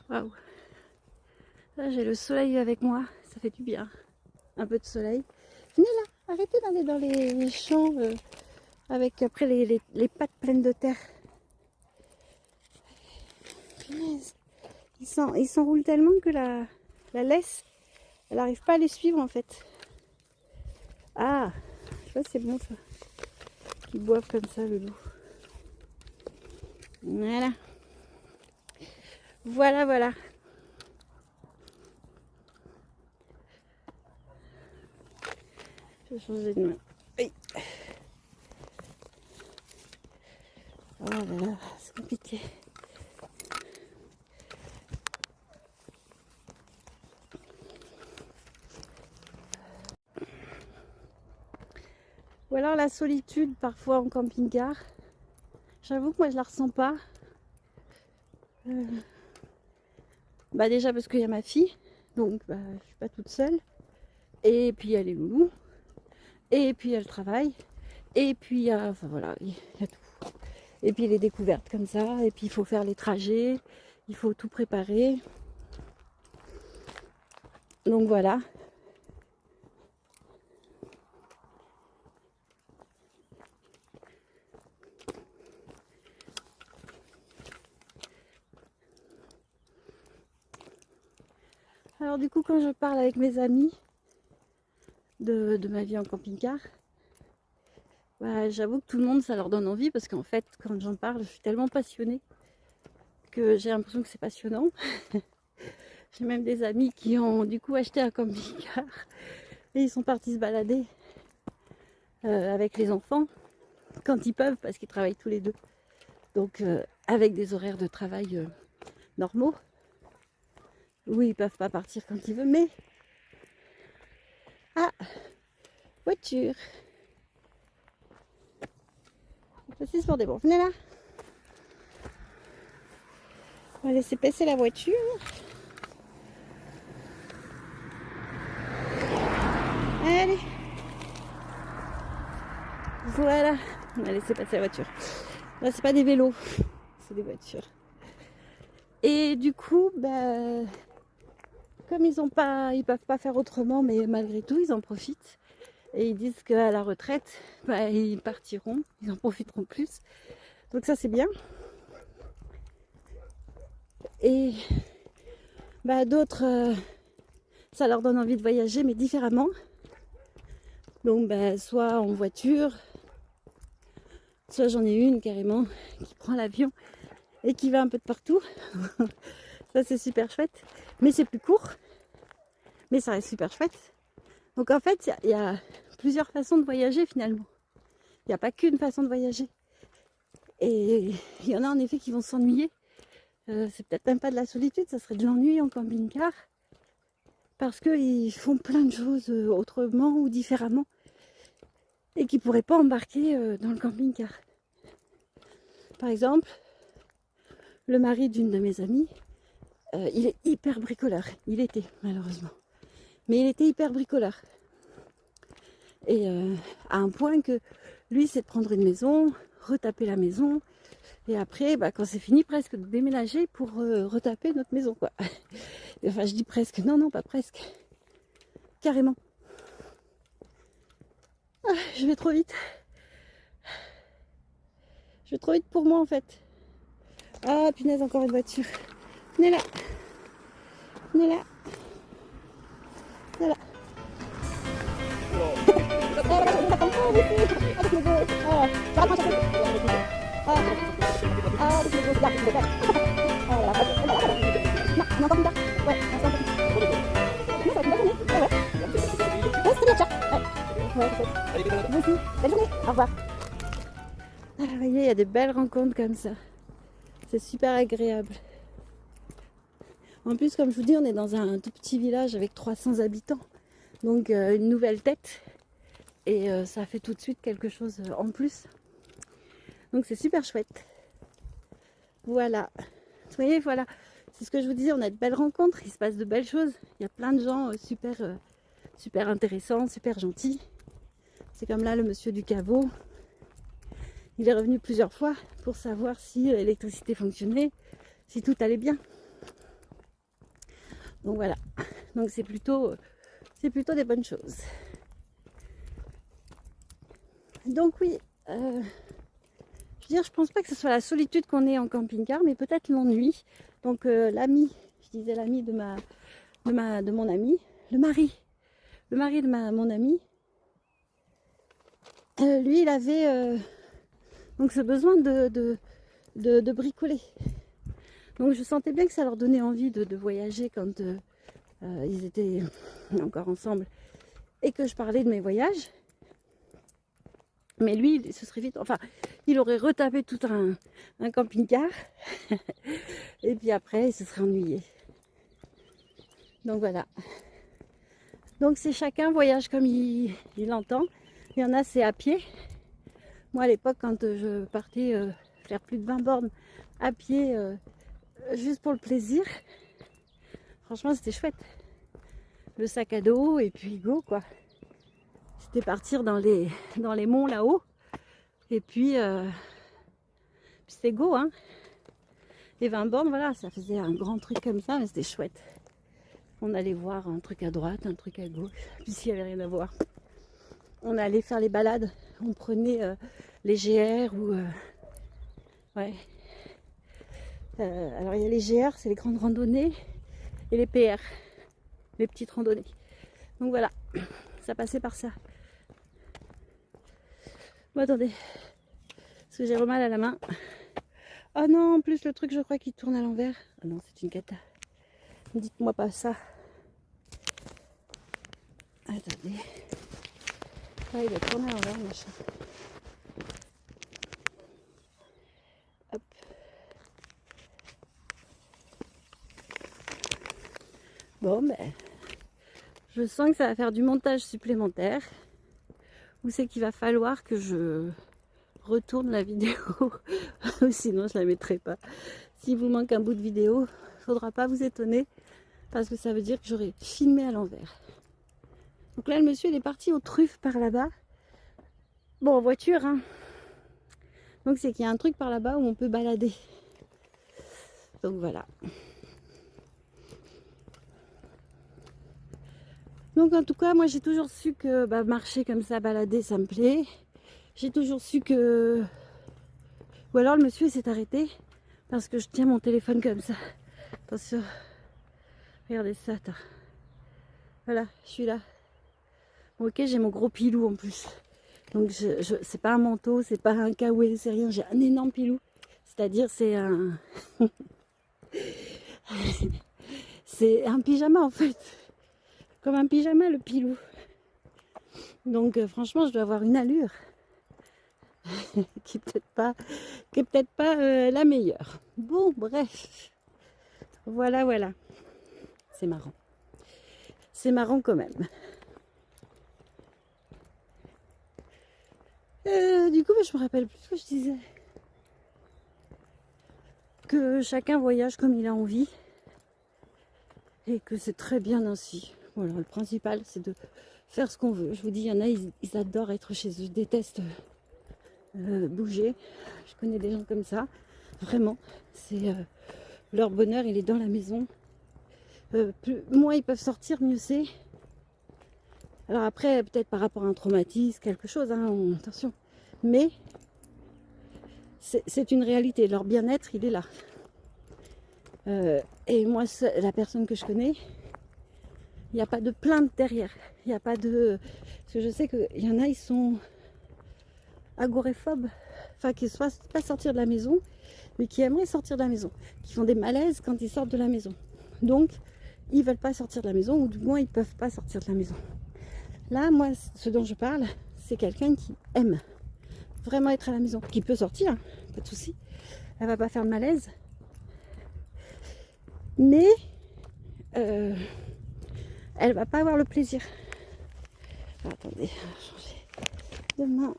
Waouh. Là, j'ai le soleil avec moi. Ça fait du bien. Un peu de soleil. Venez là. Arrêtez d'aller dans les champs avec après les pattes pleines de terre. Punaise. Ils s'enroulent tellement que la laisse, elle n'arrive pas à les suivre en fait. Ah, je vois, c'est bon ça. Qu'ils boivent comme ça le loup. Voilà. Voilà, voilà. Je vais changer de main. Oui. Oh là là, c'est compliqué. Ou alors la solitude parfois en camping-car. J'avoue que moi je la ressens pas. Bah déjà parce qu'il y a ma fille, donc bah, je suis pas toute seule. Et puis il y a les loulous. Et puis il y a le travail. Et puis il y a, enfin voilà, il y a tout. Et puis les découvertes comme ça. Et puis il faut faire les trajets. Il faut tout préparer. Donc voilà. Alors du coup quand je parle avec mes amis de ma vie en camping-car, bah, j'avoue que tout le monde ça leur donne envie parce qu'en fait quand j'en parle je suis tellement passionnée que j'ai l'impression que c'est passionnant. J'ai même des amis qui ont du coup acheté un camping-car et ils sont partis se balader avec les enfants quand ils peuvent parce qu'ils travaillent tous les deux. Donc avec des horaires de travail normaux. Oui, ils peuvent pas partir quand ils veulent, mais... Ah, voiture. C'est pour des bons. Venez là. On va laisser passer la voiture. Allez. Voilà. On va laisser passer la voiture. Là, c'est pas des vélos, c'est des voitures. Et du coup, bah, comme ils peuvent pas faire autrement, mais malgré tout, ils en profitent. Et ils disent qu'à la retraite, bah, ils partiront, ils en profiteront plus. Donc ça, c'est bien. Et bah, d'autres, ça leur donne envie de voyager, mais différemment. Donc bah, soit en voiture, soit j'en ai une carrément qui prend l'avion et qui va un peu de partout. Ça, c'est super chouette. Mais c'est plus court, mais ça reste super chouette. Donc en fait, il y a plusieurs façons de voyager finalement. Il n'y a pas qu'une façon de voyager. Et il y en a en effet qui vont s'ennuyer. C'est peut-être même pas de la solitude, ça serait de l'ennui en camping-car. Parce qu'ils font plein de choses autrement ou différemment. Et qui ne pourraient pas embarquer dans le camping-car. Par exemple, le mari d'une de mes amies, il est hyper bricoleur. Il était, malheureusement. Mais il était hyper bricoleur. Et à un point que lui, c'est de prendre une maison, retaper la maison, et après, bah, quand c'est fini, presque de déménager pour retaper notre maison, quoi. Enfin, je dis presque, non, non, pas presque. Carrément. Ah, je vais trop vite. Je vais trop vite pour moi, en fait. Ah, punaise, encore une voiture. Venez là. Venez là. Venez là. Au revoir. Ah, vous voyez, il y a des belles rencontres comme ça. C'est super agréable. En plus, comme je vous dis, on est dans un tout petit village avec 300 habitants. Donc une nouvelle tête. Et ça fait tout de suite quelque chose en plus. Donc c'est super chouette. Voilà. Vous voyez, voilà. C'est ce que je vous disais, on a de belles rencontres, il se passe de belles choses. Il y a plein de gens super intéressants, super gentils. C'est comme là le monsieur du caveau. Il est revenu plusieurs fois pour savoir si l'électricité fonctionnait, si tout allait bien. Donc voilà, donc c'est plutôt des bonnes choses. Donc oui, je veux dire, je pense pas que ce soit la solitude qu'on ait en camping-car, mais peut-être l'ennui. Donc l'ami, je disais l'ami de mon ami, le mari de mon ami, lui il avait donc ce besoin de bricoler. Donc je sentais bien que ça leur donnait envie de voyager quand ils étaient encore ensemble et que je parlais de mes voyages. Mais lui, il se serait vite, enfin, il aurait retapé tout un camping-car et puis après, il se serait ennuyé. Donc voilà. Donc c'est chacun voyage comme il entend. Il y en a, c'est à pied. Moi, à l'époque, quand je partais faire plus de 20 bornes à pied, juste pour le plaisir, franchement, c'était chouette. Le sac à dos et puis go, quoi. C'était partir dans les monts là-haut. Et puis c'était go, hein. Les 20 bornes, voilà, ça faisait un grand truc comme ça, mais c'était chouette. On allait voir un truc à droite, un truc à gauche, puis s'il n'y avait rien à voir. On allait faire les balades, on prenait les GR ou... ouais. Alors il y a les GR, c'est les grandes randonnées, et les PR, les petites randonnées. Donc voilà, ça passait par ça. Bon, attendez, parce que j'ai mal à la main. Oh non, en plus le truc, je crois qu'il tourne à l'envers. Ah non, c'est une cata. Dites-moi pas ça. Attendez. Ah, il va tourner à l'envers, machin. Hop. Bon, ben, je sens que ça va faire du montage supplémentaire. Ou c'est qu'il va falloir que je retourne la vidéo. Ou sinon, je la mettrai pas. S'il vous manque un bout de vidéo, il ne faudra pas vous étonner. Parce que ça veut dire que j'aurais filmé à l'envers. Donc là, le monsieur, il est parti aux truffes par là-bas. Bon, en voiture, hein. Donc c'est qu'il y a un truc par là-bas où on peut balader. Donc voilà. Donc en tout cas, moi j'ai toujours su que marcher comme ça, balader, ça me plaît. J'ai toujours su que... Ou alors le monsieur s'est arrêté parce que je tiens mon téléphone comme ça. Attention. Regardez ça, attends. Voilà, je suis là. Bon, ok, j'ai mon gros pilou en plus. Donc c'est pas un manteau, c'est pas un kawaii, c'est rien. J'ai un énorme pilou. C'est-à-dire c'est un... c'est un pyjama en fait. Comme un pyjama le pilou. Donc franchement je dois avoir une allure qui est peut-être pas la meilleure. Bon bref. Voilà. C'est marrant. C'est marrant quand même. Du coup je me rappelle plus ce que je disais. Que chacun voyage comme il a envie. Et que c'est très bien ainsi. Voilà, le principal c'est de faire ce qu'on veut. Je vous dis, il y en a, ils adorent être chez eux, ils détestent bouger. Je connais des gens comme ça. Vraiment, c'est leur bonheur, il est dans la maison. Moins ils peuvent sortir, mieux c'est. Alors après, peut-être par rapport à un traumatisme, quelque chose, hein, attention. Mais c'est une réalité. Leur bien-être, il est là. Et moi, la personne que je connais, il n'y a pas de plainte derrière. Il n'y a pas de... Parce que je sais qu'il y en a, ils sont agoraphobes. Enfin, qui ne souhaitent pas sortir de la maison, mais qui aimeraient sortir de la maison. Qui font des malaises quand ils sortent de la maison. Donc, ils ne veulent pas sortir de la maison, ou du moins, ils ne peuvent pas sortir de la maison. Là, moi, ce dont je parle, c'est quelqu'un qui aime vraiment être à la maison. Qui peut sortir, hein, pas de souci. Elle ne va pas faire de malaise. Mais... elle va pas avoir le plaisir. Alors, attendez, je vais changer de main.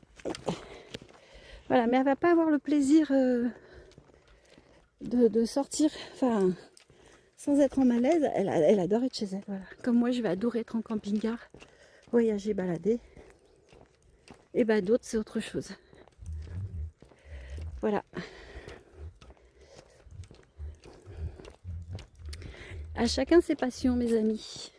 Voilà, mais elle va pas avoir le plaisir de sortir, enfin, sans être en malaise. Elle adore être chez elle. Voilà. Comme moi, je vais adorer être en camping-car, voyager, balader. Et bah d'autres, c'est autre chose. Voilà. À chacun ses passions, mes amis.